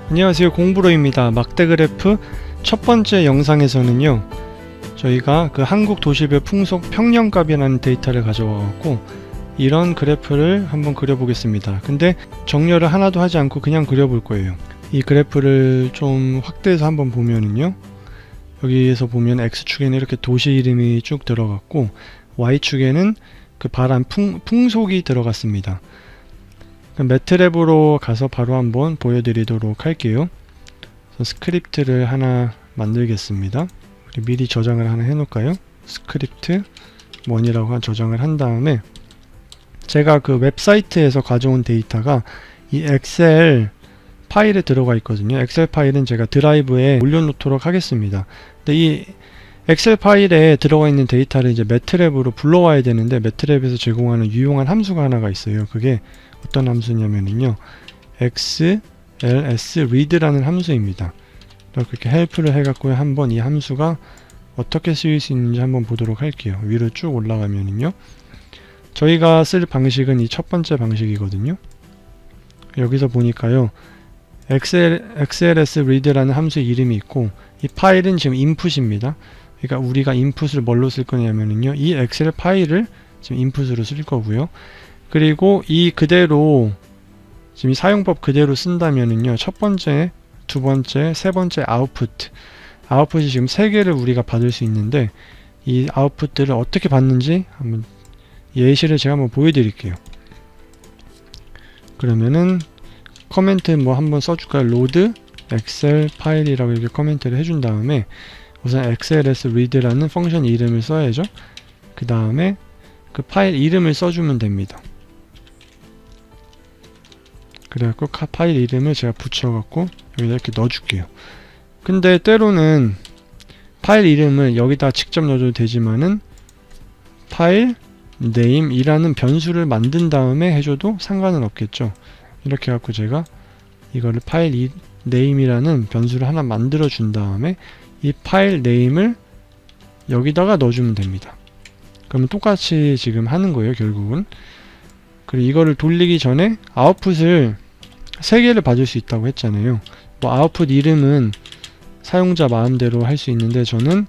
안녕하세요, 공부로입니다. 막대그래프 첫 번째 영상에서는요, 저희가 그 한국 도시별 풍속 평년값이라는 데이터를 가져와 갖고 이런 그래프를 한번 그려보겠습니다. 근데 정렬을 하나도 하지 않고 그냥 그려볼 거예요. 이 그래프를 좀 확대해서 한번 보면은요, 여기에서 보면 X축에는 이렇게 도시 이름이 쭉 들어갔고 Y축에는 그 바람 풍속이 들어갔습니다. 매트랩으로 가서 바로 한번 보여드리도록 할게요. 스크립트를 하나 만들겠습니다. 우리 미리 저장을 하나 해놓을까요? 스크립트 1이라고 저장을 한 다음에 제가 그 웹사이트에서 가져온 데이터가 이 엑셀 파일에 들어가 있거든요. 엑셀 파일은 제가 드라이브에 올려놓도록 하겠습니다. 근데 이 엑셀 파일에 들어가 있는 데이터를 이제 매트랩으로 불러와야 되는데, 매트랩에서 제공하는 유용한 함수가 하나가 있어요. 그게 어떤 함수냐면요, xlsread라는 함수입니다. 이렇게 help를 해갖고 한번 이 함수가 어떻게 쓰일 수 있는지 한번 보도록 할게요. 위로 쭉 올라가면은요, 저희가 쓸 방식은 이 첫 번째 방식이거든요. 여기서 보니까요, xlsread라는 함수 이름이 있고, 이 파일은 지금 인풋입니다. 그러니까 우리가 인풋을 뭘로 쓸 거냐면은요, 이 엑셀 파일을 지금 인풋으로 쓸 거고요. 그리고 이 그대로 지금 이 사용법 그대로 쓴다면은요, 첫 번째, 두 번째, 세 번째 아웃풋이 지금 3개를 우리가 받을 수 있는데, 이 아웃풋들을 어떻게 받는지 한번 예시를 제가 한번 보여드릴게요. 그러면은 커멘트 뭐 한번 써줄까요? load 엑셀 파일이라고 이렇게 커멘트를 해준 다음에 우선 xlsread라는 펑션 이름을 써야죠. 그 다음에 그 파일 이름을 써주면 됩니다. 그래갖고 파일 이름을 제가 붙여갖고 여기다 이렇게 넣어줄게요. 근데 때로는 파일 이름을 여기다 직접 넣어도 되지만은 파일 name이라는 변수를 만든 다음에 해줘도 상관은 없겠죠. 이렇게 해갖고 제가 이거를 파일 name이라는 변수를 하나 만들어 준 다음에 이 파일 name을 여기다가 넣어주면 됩니다. 그러면 똑같이 지금 하는 거예요, 결국은. 그리고 이거를 돌리기 전에 아웃풋을 3개를 받을 수 있다고 했잖아요. 뭐 아웃풋 이름은 사용자 마음대로 할 수 있는데, 저는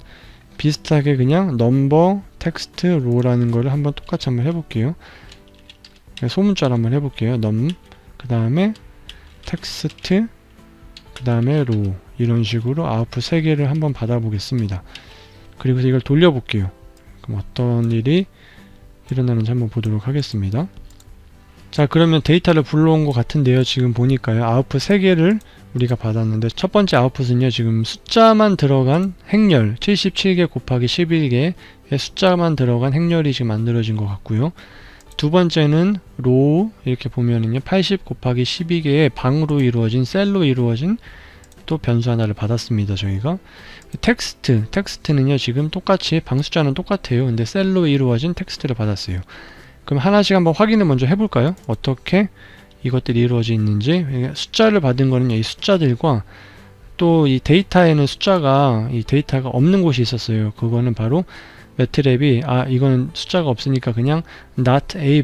비슷하게 그냥 number text row라는 거를 한번 똑같이 한번 해볼게요. 소문자로 한번 해볼게요. num 그 다음에 text 그 다음에 row, 이런 식으로 아웃풋 3개를 한번 받아보겠습니다. 그리고 이걸 돌려볼게요. 그럼 어떤 일이 일어나는지 한번 보도록 하겠습니다. 자, 그러면 데이터를 불러온 것 같은데요. 지금 보니까요, 아웃풋 3개를 우리가 받았는데, 첫 번째 아웃풋은요, 지금 숫자만 들어간 행렬 77개 곱하기 11개의 숫자만 들어간 행렬이 지금 만들어진 것 같고요. 두 번째는 row, 이렇게 보면은요, 80 곱하기 12개의 방으로 이루어진, 셀로 이루어진 또 변수 하나를 받았습니다. 저희가 텍스트는요, 지금 똑같이 방 숫자는 똑같아요. 근데 셀로 이루어진 텍스트를 받았어요. 그럼 하나씩 한번 확인을 먼저 해볼까요? 어떻게 이것들이 이루어져 있는지. 숫자를 받은 거는요, 이 숫자들과 또 이 데이터에는 이 데이터가 없는 곳이 있었어요. 그거는 바로 매트랩이 이거는 숫자가 없으니까 그냥 not a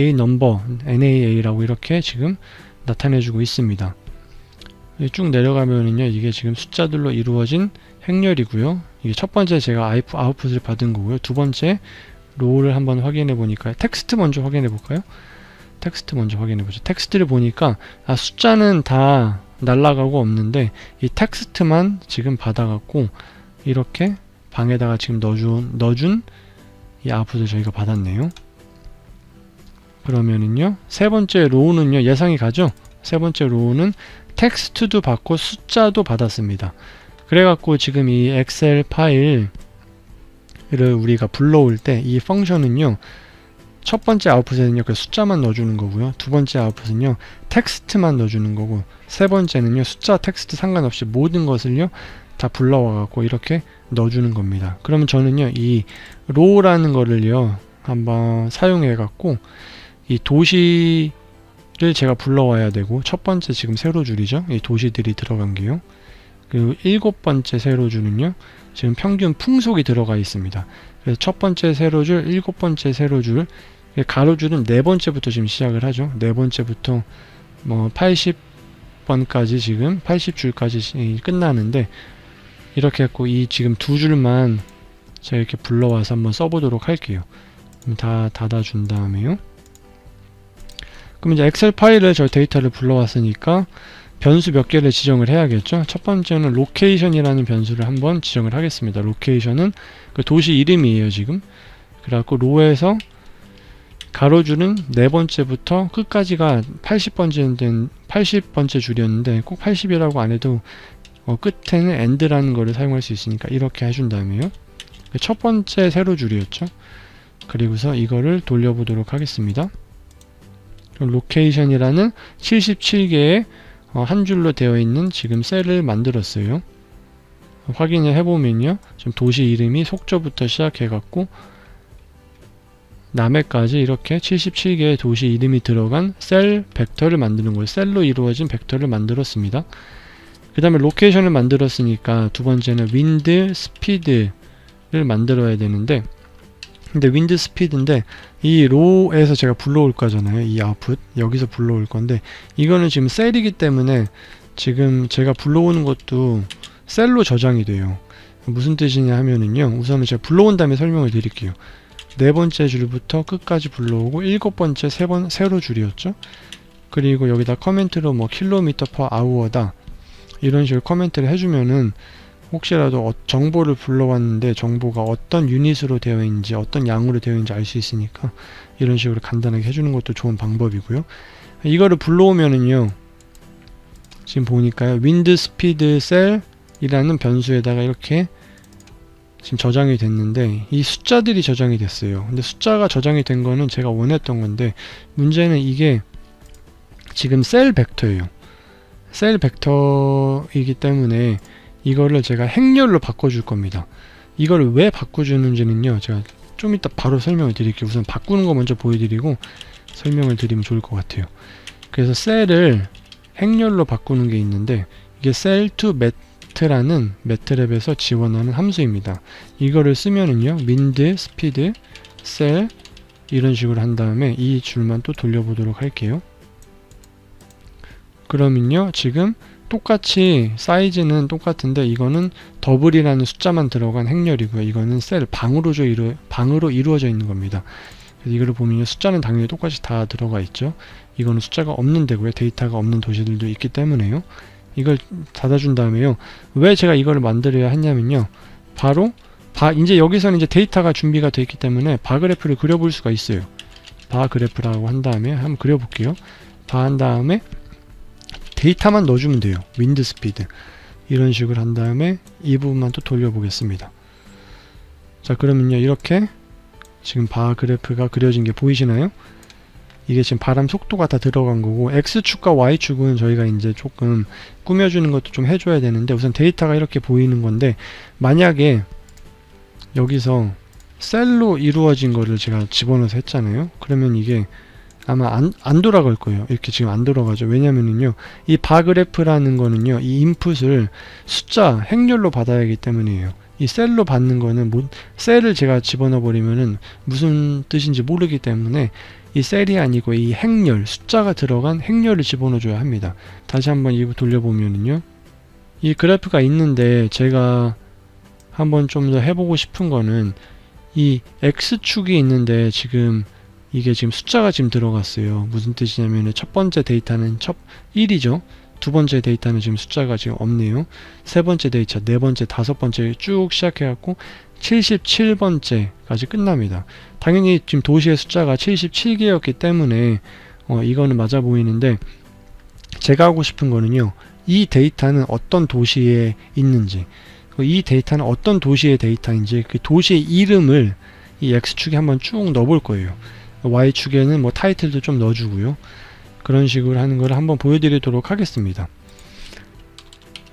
number, NaA라고 이렇게 지금 나타내주고 있습니다. 쭉 내려가면은요, 이게 지금 숫자들로 이루어진 행렬이고요. 이게 첫 번째 제가 아웃풋을 받은 거고요. 두 번째 row를 한번 확인해 보니까, 텍스트 먼저 확인해 볼까요? 텍스트 먼저 확인해 보죠. 텍스트를 보니까 숫자는 다 날라가고 없는데 이 텍스트만 지금 받아갖고 이렇게 방에다가 지금 넣어준 이 아웃풋을 저희가 받았네요. 그러면은요, 세 번째 row는요, 예상이 가죠? 세 번째 row는 텍스트도 받고 숫자도 받았습니다. 그래갖고 지금 이 엑셀 파일을 우리가 불러올 때 이 펑션은요, 첫 번째 아웃풋에는요, 그 숫자만 넣어주는 거고요. 두 번째 아웃풋은요, 텍스트만 넣어주는 거고, 세 번째는요, 숫자, 텍스트 상관없이 모든 것을요, 다 불러와갖고 이렇게 넣어주는 겁니다. 그러면 저는요, 이 row라는 거를요, 한번 사용해갖고 이 도시를 제가 불러와야 되고, 첫 번째 지금 세로줄이죠, 이 도시들이 들어간 게요. 그리고 7번째 세로줄은요, 지금 평균 풍속이 들어가 있습니다. 그래서 첫 번째 세로줄, 7번째 세로줄, 가로줄은 4번째부터 지금 시작을 하죠. 4번째부터 뭐 80 80번까지 지금 80줄까지 끝나는데, 이렇게 했고 이 지금 두 줄만 제가 이렇게 불러와서 한번 써보도록 할게요. 다 닫아준 다음에요. 그럼 이제 엑셀 파일을 저 데이터를 불러왔으니까 변수 몇 개를 지정을 해야겠죠. 첫 번째는 로케이션이라는 변수를 한번 지정을 하겠습니다. 로케이션은 그 도시 이름이에요 지금. 그래갖고 로에서 가로줄은 네 번째부터 끝까지가 80번째 줄이었는데 꼭 80이라고 안 해도 끝에는 end라는 거를 사용할 수 있으니까 이렇게 해준 다음에요. 첫 번째 세로 줄이었죠. 그리고서 이거를 돌려보도록 하겠습니다. 로케이션이라는 77개의 한 줄로 되어 있는 지금 셀을 만들었어요. 확인을 해보면요. 지금 도시 이름이 속초부터 시작해갖고 남해까지 이렇게 77개의 도시 이름이 들어간 셀 벡터를 만드는 거예요. 셀로 이루어진 벡터를 만들었습니다. 그 다음에 로케이션을 만들었으니까 두 번째는 윈드 스피드를 만들어야 되는데, 근데 윈드 스피드인데 이 로에서 제가 불러올 거잖아요. 이 아웃풋 여기서 불러올 건데 이거는 지금 셀이기 때문에 지금 제가 불러오는 것도 셀로 저장이 돼요. 무슨 뜻이냐 하면은요, 우선은 제가 불러온 다음에 설명을 드릴게요. 네 번째 줄부터 끝까지 불러오고 일곱 번째 세로 줄이었죠. 그리고 여기다 커멘트로 뭐 킬로미터 퍼 아워다 이런 식으로 커멘트를 해주면은 혹시라도 정보를 불러왔는데 정보가 어떤 유닛으로 되어 있는지 어떤 양으로 되어 있는지 알 수 있으니까 이런 식으로 간단하게 해주는 것도 좋은 방법이고요. 이거를 불러오면은요, 지금 보니까요, 윈드 스피드 셀이라는 변수에다가 이렇게 지금 저장이 됐는데 이 숫자들이 저장이 됐어요. 근데 숫자가 저장이 된 거는 제가 원했던 건데 문제는 이게 지금 셀 벡터예요. 셀 벡터이기 때문에 이거를 제가 행렬로 바꿔줄 겁니다. 이거를 왜 바꿔주는지는요, 제가 좀 이따 바로 설명을 드릴게요. 우선 바꾸는 거 먼저 보여드리고 설명을 드리면 좋을 것 같아요. 그래서 셀을 행렬로 바꾸는 게 있는데 이게 셀2매트라는 매트랩에서 지원하는 함수입니다. 이거를 쓰면은요, wind speed 셀 이런 식으로 한 다음에 이 줄만 또 돌려보도록 할게요. 그러면요, 지금 똑같이 사이즈는 똑같은데 이거는 더블이라는 숫자만 들어간 행렬이고요. 이거는 셀 방으로 이루어져 있는 겁니다. 그래서 이거를 보면 숫자는 당연히 똑같이 다 들어가 있죠. 이거는 숫자가 없는 데고요. 데이터가 없는 도시들도 있기 때문에요. 이걸 닫아준 다음에요. 왜 제가 이거를 만들어야 했냐면요, 바로 이제 여기서는 이제 데이터가 준비가 되어 있기 때문에 바 그래프를 그려볼 수가 있어요. 바 그래프라고 한 다음에 한번 그려볼게요. 바 한 다음에 데이터만 넣어주면 돼요. 윈드 스피드 이런 식으로 한 다음에 이 부분만 또 돌려보겠습니다. 자, 그러면요, 이렇게 지금 바 그래프가 그려진 게 보이시나요? 이게 지금 바람 속도가 다 들어간 거고, X축과 Y축은 저희가 이제 조금 꾸며주는 것도 좀 해줘야 되는데 우선 데이터가 이렇게 보이는 건데, 만약에 여기서 셀로 이루어진 거를 제가 집어넣어서 했잖아요. 그러면 이게 아마 안 돌아갈 거예요. 이렇게 지금 안 돌아가죠. 왜냐면은요, 이 바그래프라는 거는요, 이 인풋을 숫자, 행렬로 받아야 하기 때문이에요. 이 셀로 받는 거는 셀을 제가 집어넣어 버리면은 무슨 뜻인지 모르기 때문에 이 셀이 아니고 이 행렬, 숫자가 들어간 행렬을 집어넣어 줘야 합니다. 다시 한번 이거 돌려보면은요, 이 그래프가 있는데 제가 한번 좀 더 해보고 싶은 거는 이 X축이 있는데 지금 이게 지금 숫자가 지금 들어갔어요. 무슨 뜻이냐면 첫 번째 데이터는 1이죠. 두 번째 데이터는 지금 숫자가 지금 없네요. 세 번째 데이터, 네 번째, 다섯 번째 쭉 시작해갖고 77번째까지 끝납니다. 당연히 지금 도시의 숫자가 77개였기 때문에 이거는 맞아 보이는데, 제가 하고 싶은 거는요, 이 데이터는 어떤 도시에 있는지, 이 데이터는 어떤 도시의 데이터인지 그 도시의 이름을 이 X축에 한번 쭉 넣어볼 거예요. Y축에는 뭐 타이틀도 좀 넣어주고요. 그런 식으로 하는 걸 한번 보여드리도록 하겠습니다.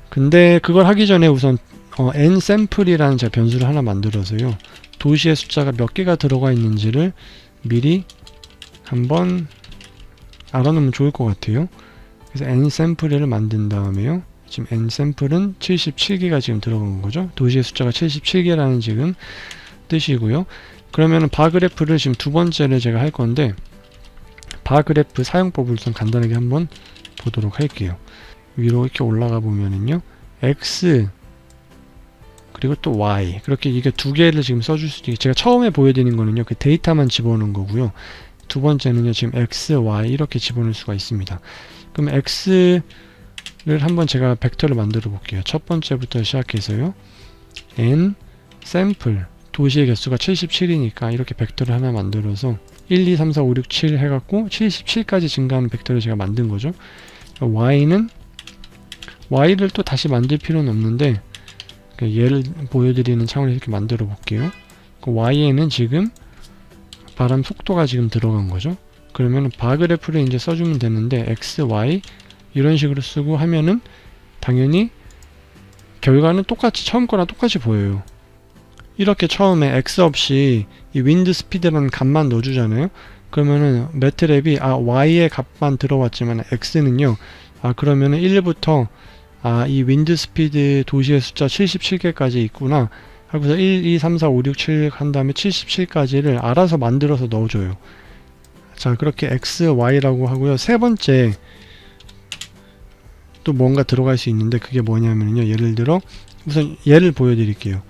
근데 그걸 하기 전에 우선 nsample이라는 제가 변수를 하나 만들어서요, 도시의 숫자가 몇 개가 들어가 있는지를 미리 한번 알아놓으면 좋을 것 같아요. 그래서 nsample을 만든 다음에요, 지금 nsample은 77개가 지금 들어간 거죠. 도시의 숫자가 77개라는 지금 뜻이고요. 그러면은 바그래프를 지금 두 번째를 제가 할 건데, 바그래프 사용법을 우선 간단하게 한번 보도록 할게요. 위로 이렇게 올라가 보면은요, X 그리고 또 Y, 그렇게 이게 두 개를 지금 써줄 수 있게, 제가 처음에 보여드린 거는요 그 데이터만 집어넣은 거고요, 두 번째는요 지금 X, Y 이렇게 집어넣을 수가 있습니다. 그럼 X를 한번 제가 벡터를 만들어 볼게요. 첫 번째부터 시작해서요, N 샘플, 도시의 개수가 77이니까 이렇게 벡터를 하나 만들어서 1, 2, 3, 4, 5, 6, 7 해갖고 77까지 증가하는 벡터를 제가 만든 거죠. Y는, Y를 또 다시 만들 필요는 없는데 얘를 보여드리는 차원에서 이렇게 만들어 볼게요. Y에는 지금 바람 속도가 지금 들어간 거죠. 그러면 바그래프를 이제 써주면 되는데 X, Y 이런 식으로 쓰고 하면은 당연히 결과는 똑같이, 처음 거랑 똑같이 보여요. 이렇게 처음에 X 없이 이 윈드 스피드라는 값만 넣어주잖아요. 그러면은 매트랩이 Y의 값만 들어왔지만 X는요, 그러면은 1부터 이 윈드 스피드 도시의 숫자 77개까지 있구나 하고서 1, 2, 3, 4, 5, 6, 7 한 다음에 77까지를 알아서 만들어서 넣어줘요. 자, 그렇게 X, Y라고 하고요. 세 번째 또 뭔가 들어갈 수 있는데 그게 뭐냐면요, 예를 들어 우선 얘를 보여드릴게요.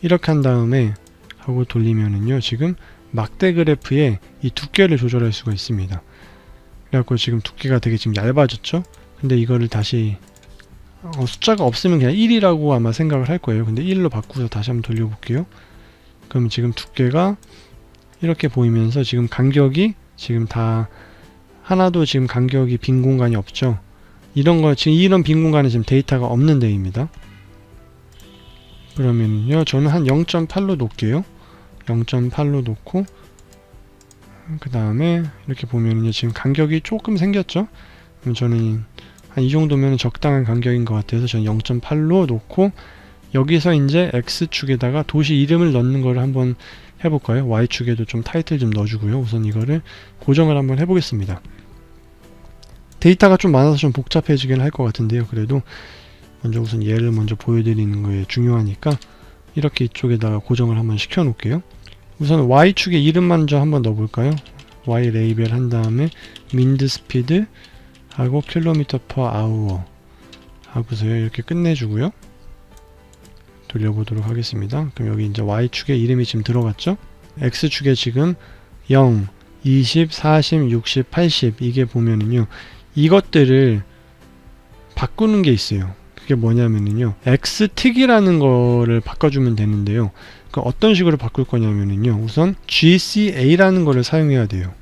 이렇게 한 다음에 하고 돌리면은요, 지금 막대 그래프에 이 두께를 조절할 수가 있습니다. 그래갖고 지금 두께가 되게 지금 얇아졌죠? 근데 이거를 다시 숫자가 없으면 그냥 1이라고 아마 생각을 할 거예요. 근데 1로 바꾸서 다시 한번 돌려볼게요. 그럼 지금 두께가 이렇게 보이면서 지금 간격이 지금 다 하나도 지금 간격이 빈 공간이 없죠. 이런 거, 지금 이런 빈 공간은 지금 데이터가 없는 데입니다. 그러면요, 저는 한 0.8로 놓을게요. 0.8로 놓고 그 다음에 이렇게 보면요, 지금 간격이 조금 생겼죠. 그럼 저는 한 이 정도면 적당한 간격인 것 같아서 저는 0.8로 놓고 여기서 이제 X축에다가 도시 이름을 넣는 거를 한번 해볼까요? Y축에도 좀 타이틀 좀 넣어주고요. 우선 이거를 고정을 한번 해보겠습니다. 데이터가 좀 많아서 좀 복잡해지긴 할 것 같은데요. 그래도 먼저 우선 얘를 먼저 보여드리는 거에 중요하니까 이렇게 이쪽에다가 고정을 한번 시켜 놓을게요. 우선 Y축의 이름 먼저 한번 넣어볼까요? Y 레이벨 한 다음에 윈드 스피드 하고 킬로미터 퍼 아워 하고서요, 이렇게 끝내주고요. 돌려보도록 하겠습니다. 그럼 여기 이제 Y축에 이름이 지금 들어갔죠? X축에 지금 0, 20, 40, 60, 80 이게 보면은요, 이것들을 바꾸는 게 있어요. 그게 뭐냐면은요, X틱이라는 거를 바꿔주면 되는데요. 그 어떤 식으로 바꿀 거냐면은요, 우선 GCA라는 거를 사용해야 돼요.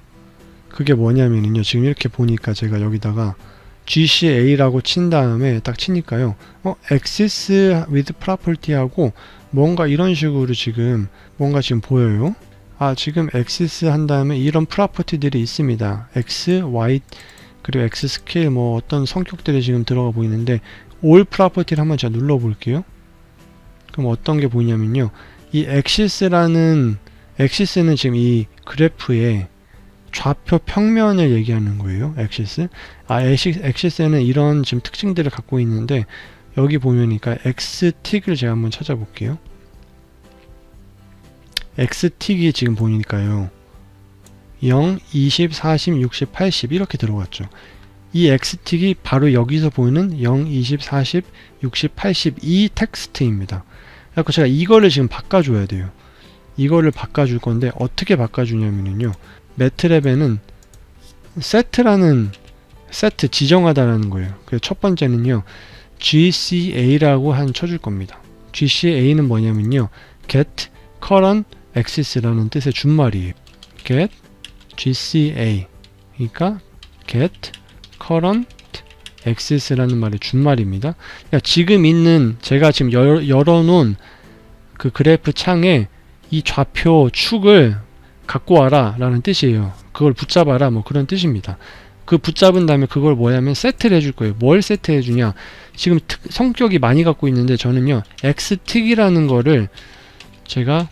그게 뭐냐면은요, 지금 이렇게 보니까 제가 여기다가 GCA라고 친 다음에 딱 치니까요, Axis with Property 하고 뭔가 이런 식으로 지금 뭔가 지금 보여요. 지금 Axis 한 다음에 이런 프로퍼티들이 있습니다. X, Y 그리고 X 스케일 뭐 어떤 성격들이 지금 들어가 보이는데 All 프로퍼티를 한번 제가 눌러 볼게요. 그럼 어떤 게 보이냐면요, 이 Axis는 지금 이 그래프에 좌표 평면을 얘기하는 거예요. Axis. Axis는 이런 지금 특징들을 갖고 있는데 여기 보면니까 X틱을 제가 한번 찾아볼게요. X틱이 지금 보니까요, 0, 20, 40, 60, 80 이렇게 들어갔죠. 이 X틱이 바로 여기서 보이는 0, 20, 40, 60, 80 이 텍스트입니다. 그래서 제가 이거를 지금 바꿔줘야 돼요. 이거를 바꿔줄 건데 어떻게 바꿔주냐면요, 매트랩에는 set라는 set 지정하다라는 거예요. 그래서 첫 번째는요, GCA라고 쳐줄 겁니다. GCA는 뭐냐면요, get current axis라는 뜻의 준말이에요. get GCA, 그러니까 get current axis라는 말의 준말입니다. 그러니까 지금 있는, 제가 지금 열어놓은 그 그래프 창에 이 좌표 축을 갖고 와라 라는 뜻이에요. 그걸 붙잡아라 뭐 그런 뜻입니다. 그 붙잡은 다음에 그걸 뭐냐면 세트를 해줄 거예요. 뭘 세트해 주냐, 지금 성격이 많이 갖고 있는데 저는요, X틱이라는 거를 제가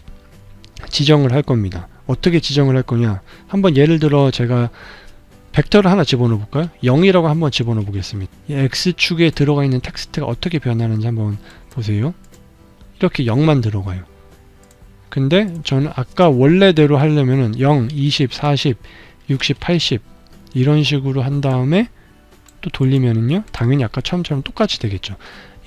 지정을 할 겁니다. 어떻게 지정을 할 거냐, 한번 예를 들어 제가 벡터를 하나 집어넣어 볼까요? 0이라고 한번 집어넣어 보겠습니다. 이 X축에 들어가 있는 텍스트가 어떻게 변하는지 한번 보세요. 이렇게 0만 들어가요. 근데 저는 아까 원래대로 하려면은 0, 20, 40, 60, 80 이런 식으로 한 다음에 또 돌리면은요 당연히 아까 처음처럼 똑같이 되겠죠.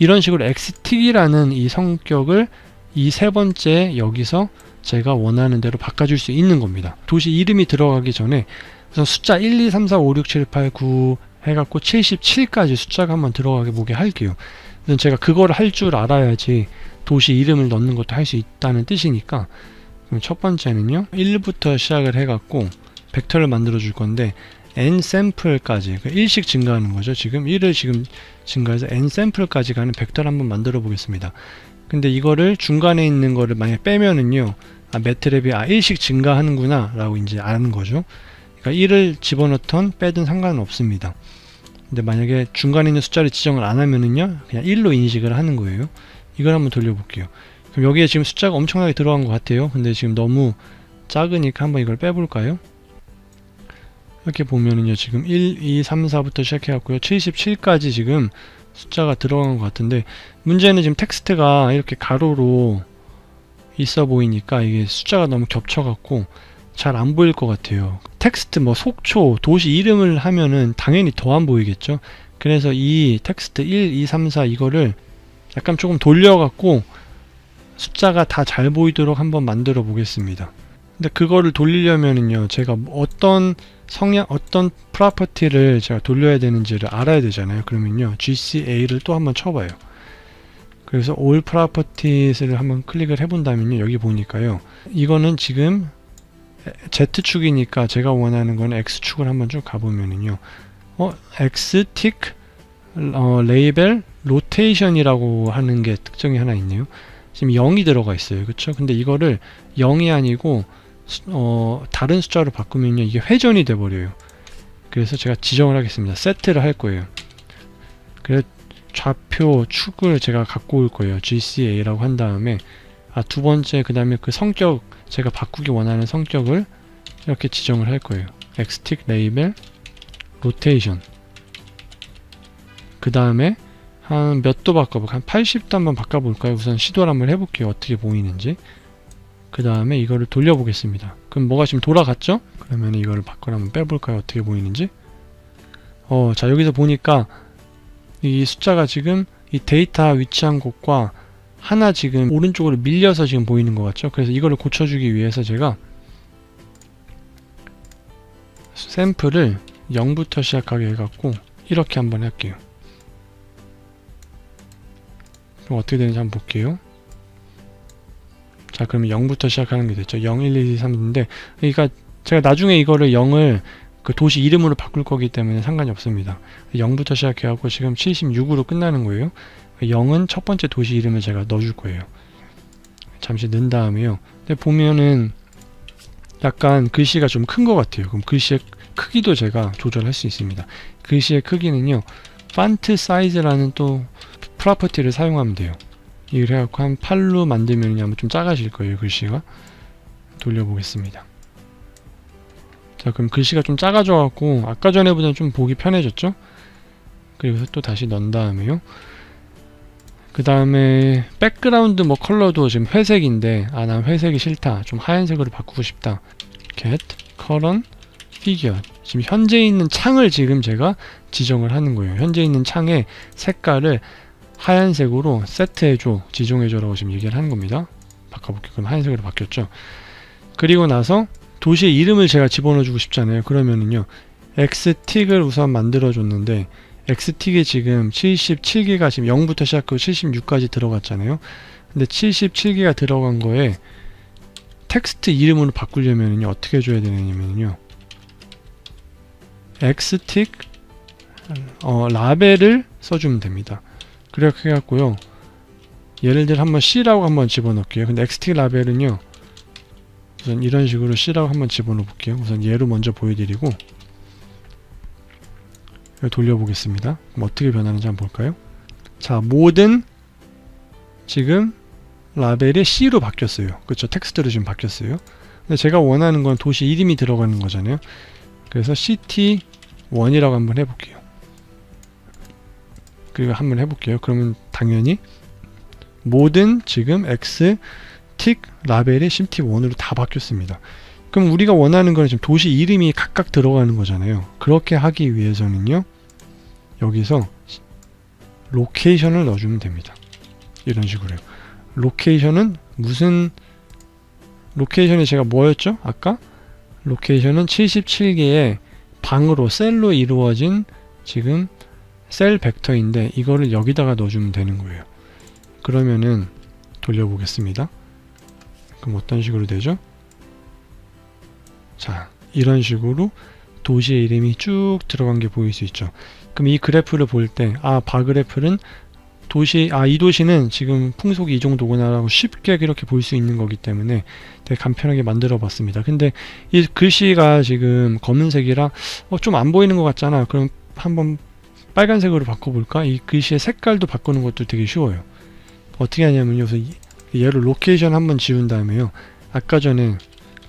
이런 식으로 x틱이라는 이 성격을 이 세 번째 여기서 제가 원하는 대로 바꿔줄 수 있는 겁니다. 도시 이름이 들어가기 전에 우선 숫자 1, 2, 3, 4, 5, 6, 7, 8, 9 해갖고 77까지 숫자가 한번 들어가게 보게 할게요. 우선 제가 그걸 할 줄 알아야지 도시 이름을 넣는 것도 할 수 있다는 뜻이니까, 그럼 첫 번째는요 1부터 시작을 해갖고 벡터를 만들어 줄 건데 n 샘플까지, 1씩 증가하는 거죠. 지금 1을 지금 증가해서 n 샘플까지 가는 벡터를 한번 만들어 보겠습니다. 근데 이거를 중간에 있는 거를 만약에 빼면은요, 매트랩이 1씩 증가하는구나 라고 이제 아는 거죠. 그러니까 1을 집어넣던 빼든 상관은 없습니다. 근데 만약에 중간에 있는 숫자를 지정을 안 하면은요 그냥 1로 인식을 하는 거예요. 이걸 한번 돌려볼게요. 그럼 여기에 지금 숫자가 엄청나게 들어간 것 같아요. 근데 지금 너무 작으니까 한번 이걸 빼볼까요? 이렇게 보면은요 지금 1, 2, 3, 4부터 시작해갖고요 77까지 지금 숫자가 들어간 것 같은데, 문제는 지금 텍스트가 이렇게 가로로 있어 보이니까 이게 숫자가 너무 겹쳐갖고 잘 안 보일 것 같아요. 텍스트 뭐 속초, 도시 이름을 하면은 당연히 더 안 보이겠죠. 그래서 이 텍스트 1, 2, 3, 4 이거를 약간 조금 돌려갖고 숫자가 다 잘 보이도록 한번 만들어 보겠습니다. 근데 그거를 돌리려면은요 제가 어떤 성향, 어떤 프로퍼티를 제가 돌려야 되는지를 알아야 되잖아요. 그러면요 GCA를 또 한번 쳐봐요. 그래서 All Properties를 한번 클릭을 해본다면요 여기 보니까요 이거는 지금 Z축이니까 제가 원하는 건 X축을 한번 쭉 가보면은요 X틱 레이벨 로테이션이라고 하는 게 특징이 하나 있네요. 지금 0이 들어가 있어요. 그쵸? 근데 이거를 0이 아니고 다른 숫자로 바꾸면요 이게 회전이 돼 버려요. 그래서 제가 지정을 하겠습니다. 세트를 할 거예요. 그래서 좌표 축을 제가 갖고 올 거예요. GCA라고 한 다음에 두 번째 그 다음에 그 성격, 제가 바꾸기 원하는 성격을 이렇게 지정을 할 거예요. X틱 레이벨 로테이션. 그 다음에 한 몇 도 바꿔볼까요? 한 80도 한번 바꿔볼까요? 우선 시도를 한번 해볼게요. 어떻게 보이는지. 그 다음에 이거를 돌려보겠습니다. 그럼 뭐가 지금 돌아갔죠? 그러면 이거를 밖으로 한번 빼볼까요? 어떻게 보이는지. 자 여기서 보니까 이 숫자가 지금 이 데이터 위치한 곳과 하나 지금 오른쪽으로 밀려서 지금 보이는 것 같죠? 그래서 이거를 고쳐주기 위해서 제가 샘플을 0부터 시작하게 해갖고 이렇게 한번 할게요. 그럼 어떻게 되는지 한번 볼게요. 자 그러면 0부터 시작하는 게 됐죠. 0, 1, 2, 3인데 그러니까 제가 나중에 이거를 0을 그 도시 이름으로 바꿀 거기 때문에 상관이 없습니다. 0부터 시작해갖고 지금 76으로 끝나는 거예요. 0은 첫 번째 도시 이름을 제가 넣어줄 거예요. 잠시 넣은 다음에요. 근데 보면은 약간 글씨가 좀 큰 것 같아요. 그럼 글씨의 크기도 제가 조절할 수 있습니다. 글씨의 크기는요 펀트 사이즈라는 또 프로퍼티를 사용하면 돼요. 이걸 해갖고 한 8로 만들면 아마 좀 작아질 거예요. 글씨가. 돌려보겠습니다. 자 그럼 글씨가 좀 작아져 갖고 아까 전에보다는 좀 보기 편해졌죠. 그리고 또 다시 넣은 다음에요 그 다음에 백그라운드 뭐 컬러도 지금 회색인데 난 회색이 싫다, 좀 하얀색으로 바꾸고 싶다. get current figure. 지금 현재 있는 창을 지금 제가 지정을 하는 거예요. 현재 있는 창의 색깔을 하얀색으로 세트해줘, 지정해줘 라고 지금 얘기를 하는 겁니다. 바꿔볼게요. 그럼 하얀색으로 바뀌었죠. 그리고 나서 도시의 이름을 제가 집어넣어주고 싶잖아요. 그러면은요 X틱을 우선 만들어줬는데 X틱이 지금 77개가 지금 0부터 시작하고 76까지 들어갔잖아요. 근데 77개가 들어간 거에 텍스트 이름으로 바꾸려면요 어떻게 해줘야 되냐면요 X틱 라벨을 써주면 됩니다. 그렇게 해갖고요 예를 들어 한번 C라고 한번 집어넣을게요. 근데 X틱 라벨은요 우선 이런 식으로 C라고 한번 집어넣어 볼게요. 우선 얘로 먼저 보여드리고 돌려보겠습니다. 그럼 어떻게 변하는지 한번 볼까요? 자 모든 지금 라벨이 C로 바뀌었어요. 그쵸? 텍스트로 지금 바뀌었어요. 근데 제가 원하는 건 도시 이름이 들어가는 거잖아요. 그래서 CT1이라고 한번 해볼게요. 그리고 한번 해볼게요. 그러면 당연히 모든 지금 X틱 라벨이 CT1으로 다 바뀌었습니다. 그럼 우리가 원하는 건 지금 도시 이름이 각각 들어가는 거잖아요. 그렇게 하기 위해서는요 여기서 로케이션을 넣어주면 됩니다. 이런 식으로요. 로케이션은 무슨 로케이션이 제가 뭐였죠? 아까? 로케이션은 77개의 방으로 셀로 이루어진 지금 셀 벡터인데 이거를 여기다가 넣어주면 되는 거예요. 그러면은 돌려보겠습니다. 그럼 어떤 식으로 되죠? 자, 이런 식으로 도시의 이름이 쭉 들어간 게 보일 수 있죠. 그럼 이 그래프를 볼 때, 바그래프는 이 도시는 지금 풍속이 이 정도구나 라고 쉽게 이렇게 볼 수 있는 거기 때문에 되게 간편하게 만들어 봤습니다. 근데 이 글씨가 지금 검은색이라 좀 안 보이는 것 같잖아. 그럼 한번 빨간색으로 바꿔볼까? 이 글씨의 색깔도 바꾸는 것도 되게 쉬워요. 어떻게 하냐면요. 얘를 로케이션 한번 지운 다음에요. 아까 전에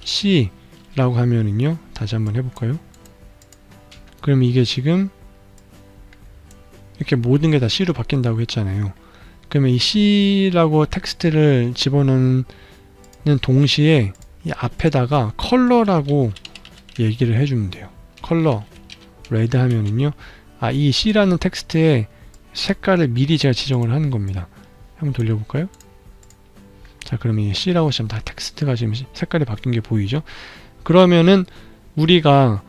C 라고 하면은요. 다시 한번 해볼까요? 그럼 이게 지금 이렇게 모든 게 다 C로 바뀐다고 했잖아요. 그러면 이 C라고 텍스트를 집어넣는 동시에 이 앞에다가 컬러라고 얘기를 해주면 돼요. 컬러 레드 하면은요. 이 C라는 텍스트의 색깔을 미리 제가 지정을 하는 겁니다. 한번 돌려볼까요? 자, 그러면 이 C라고 지금 다 텍스트가 지금 색깔이 바뀐 게 보이죠? 그러면은 우리가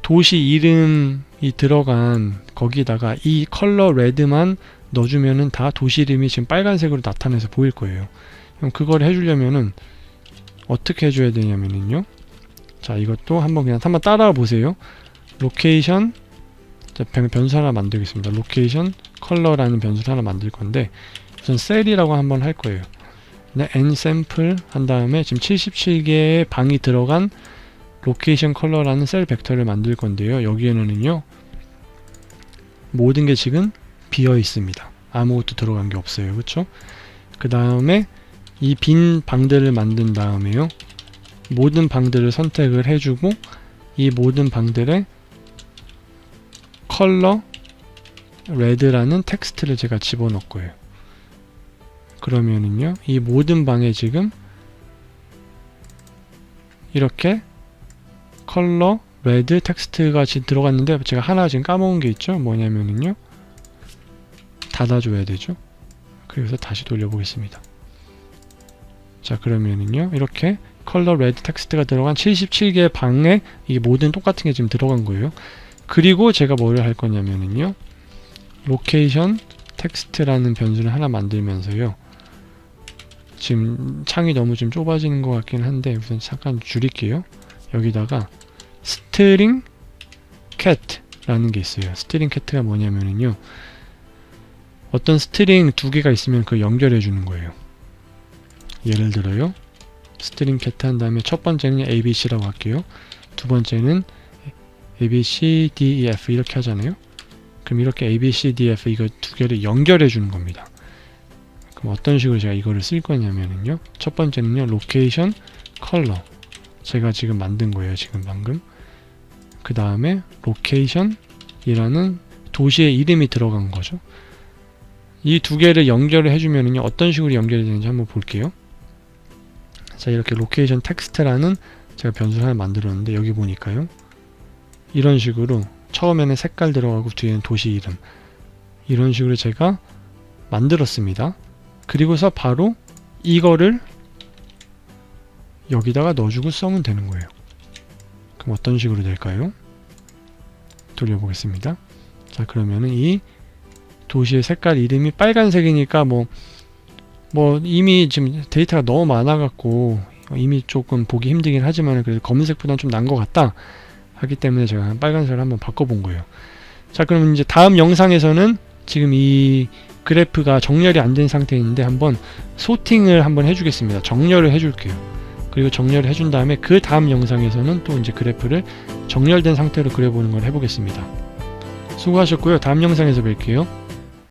도시 이름이 들어간 거기다가 이 컬러 레드만 넣어주면은 다 도시 이름이 지금 빨간색으로 나타나서 보일 거예요. 그럼 그걸 해주려면은 어떻게 해줘야 되냐면은요. 자, 이것도 한번 따라와 보세요. 로케이션, 변수 하나 만들겠습니다. 로케이션 컬러라는 변수를 하나 만들 건데 우선 셀이라고 한번 할 거예요. nsample 한 다음에 지금 77개의 방이 들어간 로케이션 컬러라는 셀 벡터를 만들 건데요. 여기에는요 모든 게 지금 비어 있습니다. 아무것도 들어간 게 없어요. 그쵸? 그 다음에 이 빈 방들을 만든 다음에요 모든 방들을 선택을 해주고 이 모든 방들의 컬러 레드라는 텍스트를 제가 집어넣을 거예요. 그러면은요 이 모든 방에 지금 이렇게 컬러 레드 텍스트가 지금 들어갔는데 제가 하나 지금 까먹은 게 있죠. 뭐냐면은요 닫아줘야 되죠. 그래서 다시 돌려보겠습니다. 자, 그러면은요 이렇게 컬러 레드 텍스트가 들어간 77개의 방에 이게 모든 똑같은 게 지금 들어간 거예요. 그리고 제가 뭐를 할 거냐면은요 로케이션 텍스트라는 변수를 하나 만들면서요 지금 창이 너무 좀 좁아지는 것 같긴 한데 우선 잠깐 줄일게요. 여기다가 string cat 라는 게 있어요. string cat가 뭐냐면은요 어떤 스트링 두 개가 있으면 그걸 연결해 주는 거예요. 예를 들어요 string cat 한 다음에 첫 번째는 abc라고 할게요. 두 번째는 abc, d, e, f 이렇게 하잖아요. 그럼 이렇게 abc, d, f 이거 두 개를 연결해 주는 겁니다. 그럼 어떤 식으로 제가 이거를 쓸 거냐면요 첫 번째는요 location color 제가 지금 만든 거예요. 지금 방금. 그 다음에 location 이라는 도시의 이름이 들어간 거죠. 이 두 개를 연결을 해주면은요 어떤 식으로 연결이 되는지 한번 볼게요. 자, 이렇게 location text라는 제가 변수를 하나 만들었는데 여기 보니까요 이런 식으로 처음에는 색깔 들어가고 뒤에는 도시 이름 이런 식으로 제가 만들었습니다. 그리고서 바로 이거를 여기다가 넣어주고 써면 되는 거예요. 그럼 어떤 식으로 될까요? 돌려보겠습니다. 자, 그러면은 이 도시의 색깔 이름이 빨간색이니까 뭐 이미 지금 데이터가 너무 많아갖고 이미 조금 보기 힘들긴 하지만 그래도 검은색보다는 좀 난 것 같다 하기 때문에 제가 빨간색을 한번 바꿔본 거예요. 자, 그럼 이제 다음 영상에서는 지금 이 그래프가 정렬이 안 된 상태인데 한번 소팅을 한번 해주겠습니다. 정렬을 해줄게요. 그리고 정렬을 해준 다음에 그 다음 영상에서는 또 이제 그래프를 정렬된 상태로 그려보는 걸 해보겠습니다. 수고하셨고요. 다음 영상에서 뵐게요.